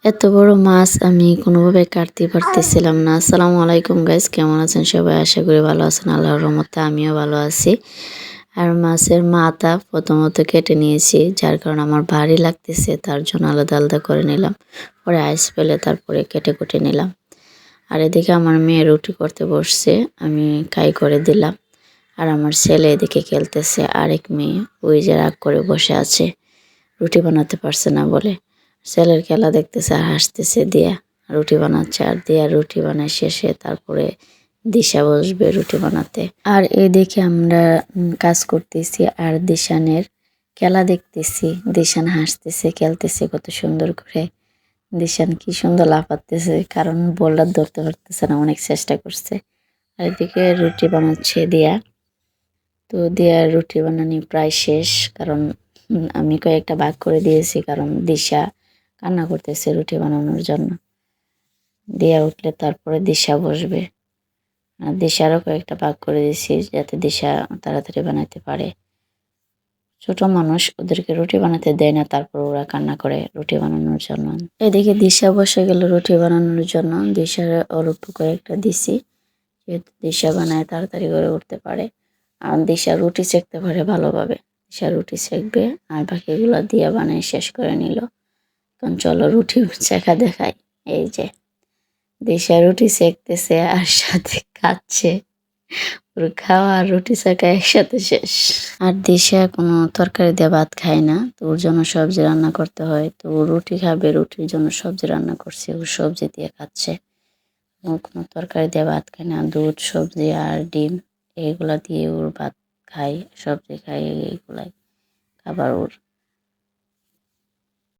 এত বড় মাছ আমি কোনোভাবে কাটতে পারতেছিলাম না। আসসালামু আলাইকুম গাইস, কেমন আছেন সবাই? আশা করি ভালো আছেন। আল্লাহর রহমতে আমিও ভালো আছি। আর মাছের মাথা প্রথমত কেটে নিয়েছি, যার কারণে আমার ভারী লাগতেছে, তার জন্য আলাদা আলাদা করে নিলাম। পরে আইস ফেলে তারপরে কেটে কুটে নিলাম। আর এদিকে আমার মেয়ে রুটি করতে বসছে, আমি কাই করে দিলাম। আর আমার ছেলে এদিকে খেলতেছে, আরেক মেয়ে ওই যে রাগ করে বসে আছে, রুটি বানাতে পারছে না বলে। ছেলের খেলা দেখতেছে আর হাসতেছে। দিয়া রুটি বানাচ্ছে, আর দিয়া রুটি বানায় শেষে তারপরে দিশা বসবে রুটি বানাতে। আর এই দেখে আমরা কাজ করতেছি আর দিশানের খেলা দেখতেছি। দিশান হাসতেছে, খেলতেছে কত সুন্দর করে। দিশান কি সুন্দর লাফাতেছে, কারণ বলটা ধরতে পারতেছে না, অনেক চেষ্টা করছে। আর এদিকে রুটি বানাচ্ছে দিয়া। তো দিয়া রুটি বানানি প্রায় শেষ, কারণ আমি কয়েকটা ভাগ করে দিয়েছি, কারণ দিশা কান্না করতেছে রুটি বানানোর জন্য। দিয়া উঠলে তারপরে দিশা বসবে। আর দিশারও কয়েকটা ভাগ করে দিয়েছি, যাতে দিশা তাড়াতাড়ি বানাতে পারে। ছোট মানুষ, ওদেরকে রুটি বানাতে দেয় না, তারপর ওরা কান্না করে রুটি বানানোর জন্য। এদিকে দিশা বসে গেল রুটি বানানোর জন্য। দিশার অল্প কয়েকটা দিছি, যেহেতু দিশা বানায় তাড়াতাড়ি করে উঠতে পারে। আর দিশা রুটি সেঁকতে পারে ভালোভাবে। দিশা রুটি সেঁকবে, আর বাকিগুলো দিয়ে বানিয়ে শেষ করে নিল। এখন চলো রুটি সেঁকা দেখাই। এই যে দিশা রুটি সেঁকতেছে আর সাথে খাচ্ছে। ওর খাওয়া আর রুটি সেঁকা একসাথে শেষ। আর দিশা কোনো তরকারি দিয়ে ভাত খায় না, তো ওর জন্য সবজি রান্না করতে হয়। তো ও রুটি খাবে, রুটির জন্য সবজি রান্না করছে, ও সবজি দিয়ে খাচ্ছে। ও কোনো তরকারি দিয়ে ভাত খায় না, দুধ, সবজি আর ডিম এইগুলা দিয়ে ওর ভাত খায়, সবজি খায়, এইগুলাই খাবার ওর।